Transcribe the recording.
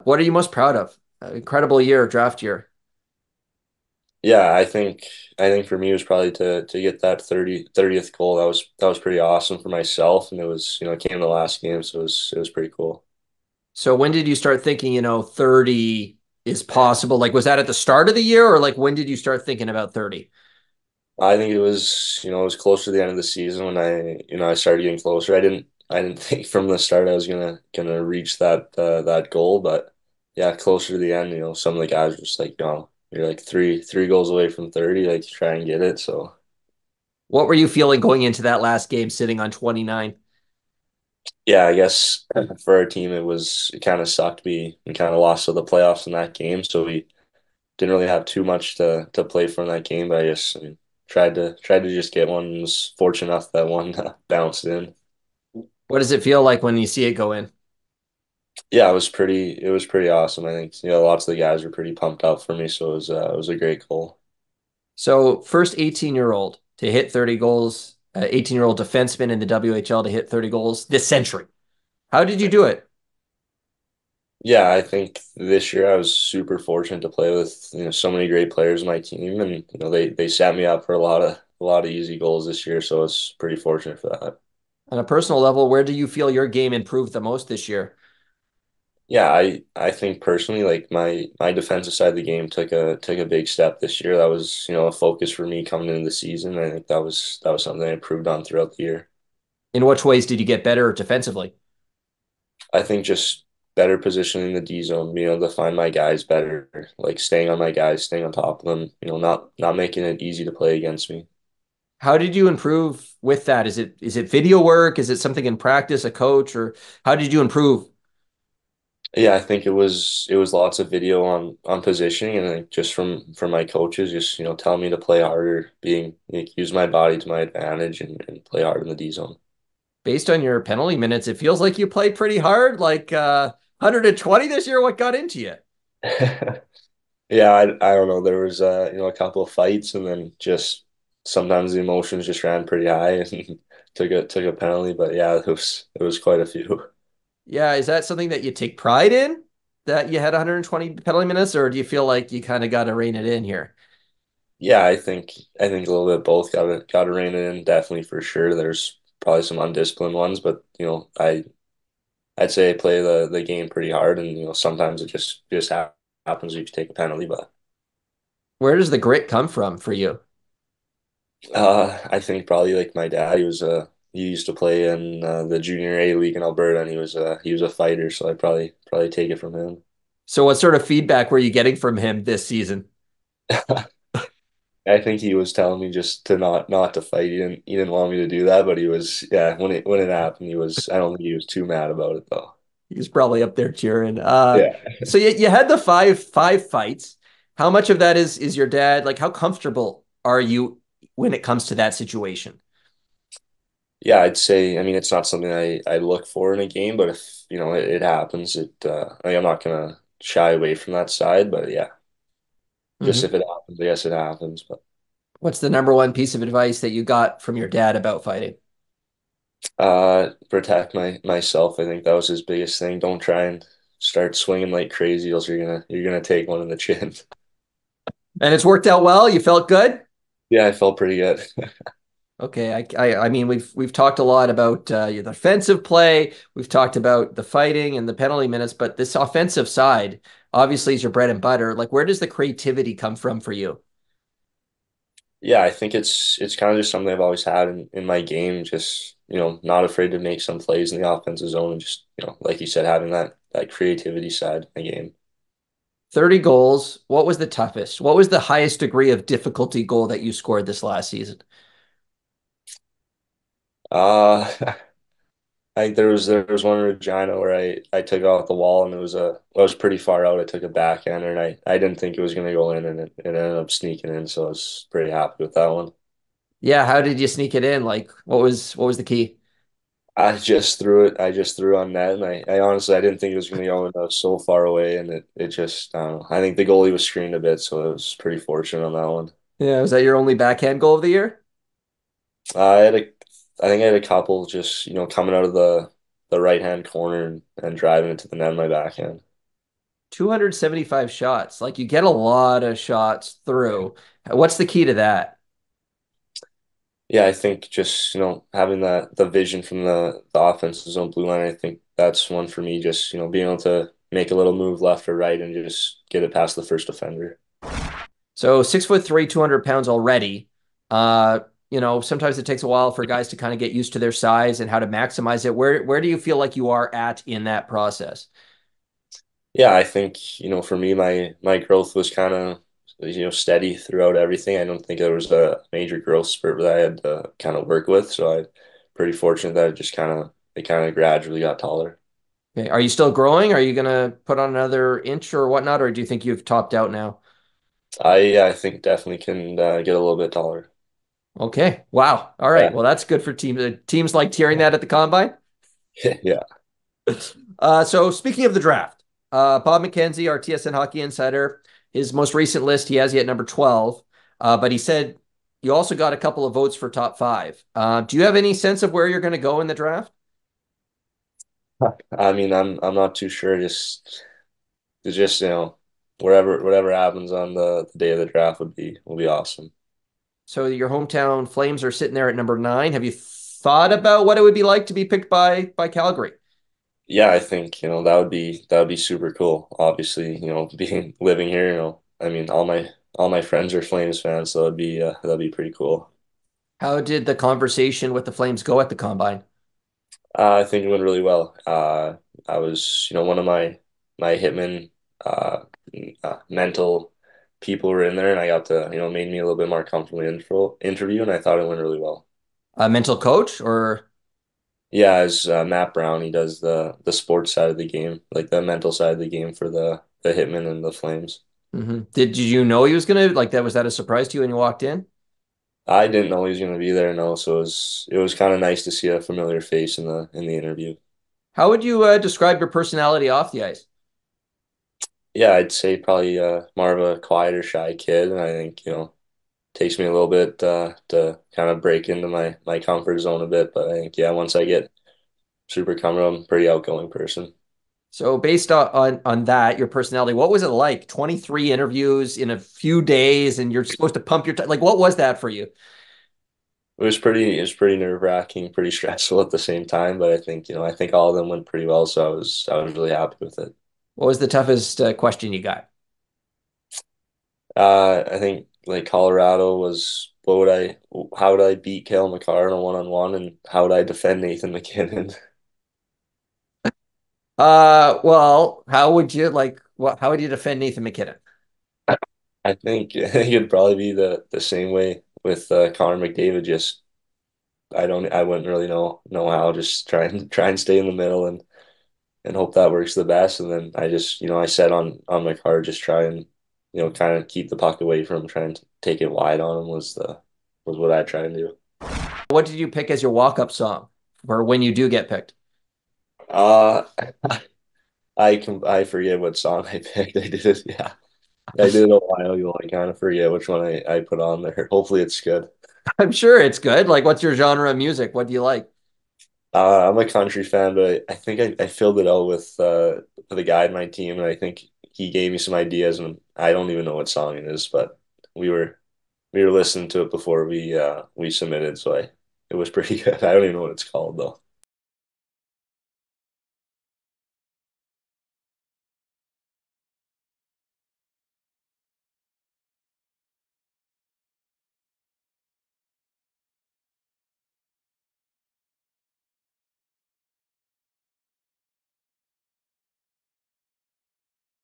What are you most proud of? Incredible year, draft year. Yeah, I think for me it was probably to get that 30th goal. That was pretty awesome for myself, and it was, it came in the last game, so it was pretty cool. So when did you start thinking, 30 is possible? Like, was that at the start of the year, or like when did you start thinking about 30? I think it was close to the end of the season when I started getting closer. I didn't think from the start I was gonna reach that goal, but yeah, closer to the end, some of the guys were just like, you're like three goals away from 30, like try and get it. So What were you feeling going into that last game sitting on 29? yeah, I guess for our team it kind of sucked. We kind of lost to the playoffs in that game, so we didn't really have too much to play for in that game. But I mean, tried to just get one. And was fortunate enough that one bounced in. What does it feel like when you see it go in? Yeah, it was pretty awesome. I think lots of the guys were pretty pumped up for me, so it was a great goal. So, first 18-year-old to hit 30 goals, 18-year-old defenseman in the WHL to hit 30 goals this century. How did you do it? Yeah, I think this year I was super fortunate to play with so many great players on my team, and they set me up for a lot of easy goals this year, so I was pretty fortunate for that. On a personal level, where do you feel your game improved the most this year? Yeah, I think personally, like my defensive side of the game took a big step this year. That was, a focus for me coming into the season. I think that was something I improved on throughout the year. In which ways did you get better defensively? I think just better positioning the D zone, being able to find my guys better, like staying on my guys, staying on top of them, not making it easy to play against me. How did you improve with that? Is it video work? Is it something in practice, a coach, or how did you improve? Yeah, I think it was lots of video on positioning, and like just from my coaches, just telling me to play harder, being like, use my body to my advantage and play hard in the D zone. Based on your penalty minutes, it feels like you played pretty hard, like 120 this year. What got into you? Yeah, I don't know. There was a couple of fights, and then just sometimes the emotions just ran pretty high and took a penalty. But yeah, it was quite a few. Yeah, is that something that you take pride in that you had 120 penalty minutes, or do you feel like you kind of got to rein it in here? Yeah, I think a little bit of both. Got to rein it in, definitely for sure. There's probably some undisciplined ones, but I'd say I play the game pretty hard, and sometimes it just happens if you take a penalty. But Where does the grit come from for you? I think probably like my dad. He used to play in the junior A league in Alberta, and he was a fighter, so I probably take it from him. So, what sort of feedback were you getting from him this season? I think he was telling me just to not to fight. He didn't want me to do that, but he was, yeah, when it happened, I don't think he was too mad about it though. He's probably up there cheering. Yeah. So you had the five fights. How much of that is your dad? Like, how comfortable are you when it comes to that situation? Yeah, I'd say, I mean, it's not something I look for in a game, but if, it happens, like, I'm not gonna shy away from that side, but yeah, just Mhm. if it happens, I guess it happens. But What's the number one piece of advice that you got from your dad about fighting? protect myself, I think that was his biggest thing. Don't try and start swinging like crazy, else you're gonna take one in the chin. And it's worked out well. You felt good. Yeah, I felt pretty good. Okay, I mean we've talked a lot about the defensive play. We've talked about the fighting and the penalty minutes, but this offensive side obviously is your bread and butter. Like, where does the creativity come from for you? Yeah, I think it's kind of just something I've always had in my game. Just not afraid to make some plays in the offensive zone, and just like you said, having that creativity side of the game. 30 goals. What was the toughest? What was the highest degree of difficulty goal that you scored this last season? Uh, I think there was one in Regina where I took it off the wall, and I was pretty far out. I took a backhander, and I didn't think it was going to go in, and it ended up sneaking in. So I was pretty happy with that one. Yeah, how did you sneak it in? Like, what was the key? I just threw on net, and I honestly I didn't think it was going to go in. I was so far away, and it just I don't know. I think the goalie was screened a bit, so it was pretty fortunate on that one. Yeah, was that your only backhand goal of the year? I think I had a couple just coming out of the right hand corner and driving it to the net in my backhand. 275 shots. Like you get a lot of shots through. What's the key to that? Yeah, I think just, having the vision from the offensive zone blue line, I think that's one for me, just, being able to make a little move left or right and just get it past the first defender. So 6'3", 200 pounds already. Uh, sometimes it takes a while for guys to kind of get used to their size and how to maximize it. Where do you feel like you are at in that process? Yeah, I think, for me, my growth was kind of, steady throughout everything. I don't think there was a major growth spurt that I had to kind of work with. So I'm pretty fortunate that it kind of gradually got taller. Okay. Are you still growing? Are you gonna put on another inch or whatnot, or do you think you've topped out now? Yeah, I think definitely can get a little bit taller. Okay. Wow. All right. Yeah. Well, that's good for teams. Teams like hearing that at the combine. Yeah. So speaking of the draft, Bob McKenzie, our TSN Hockey Insider, his most recent list, he has you at number 12. But he said you also got a couple of votes for top five. Do you have any sense of where you're going to go in the draft? I mean, I'm not too sure. Just whatever happens on the day of the draft will be awesome. So your hometown Flames are sitting there at number 9. Have you thought about what it would be like to be picked by Calgary? Yeah, I think, that would be super cool. Obviously, being living here, I mean, all my friends are Flames fans, so that'd be pretty cool. How did the conversation with the Flames go at the combine? I think it went really well. I was, one of my hitman uh, mental people were in there, and I got to, made me a little bit more comfortable in interview, and I thought it went really well. A mental coach or Yeah, as Matt Brown, he does the sports side of the game, like the mental side of the game for the Hitmen and the Flames. did you know he was gonna like that? Was that a surprise to you when you walked in? I didn't know he was going to be there, no, so it was kind of nice to see a familiar face in the interview. How would you describe your personality off the ice? Yeah, I'd say probably more of a quieter, shy kid, and I think takes me a little bit to kind of break into my comfort zone a bit, but I think yeah, once I get super comfortable, I'm a pretty outgoing person. So based on that, your personality, what was it like? 23 interviews in a few days, and you're supposed to pump your like. What was that for you? It was pretty nerve-wracking, pretty stressful at the same time, but I think all of them went pretty well, so I was really happy with it. What was the toughest question you got? I think like Colorado was how would I beat Kale McCarr in a one-on-one, and how would I defend Nathan McKinnon? Well, how would you like what? How would you defend Nathan McKinnon? I think it'd probably be the same way with Connor McDavid. Just I wouldn't really know how. Just try and stay in the middle and hope that works the best. And then I just I said on my card, just try and kind of keep the puck away from him, try and take it wide on him was what I try and do. What did you pick as your walk-up song for when you do get picked? Uh, I forget what song I picked. I did it, yeah. I did it a while ago. I kind of forget which one I put on there. Hopefully it's good. I'm sure it's good. Like, what's your genre of music? What do you like? I'm a country fan, but I think I filled it out with a guy in my team, and I think he gave me some ideas, and I don't even know what song it is, but we were we were listening to it before we submitted, so it was pretty good. I don't even know what it's called though.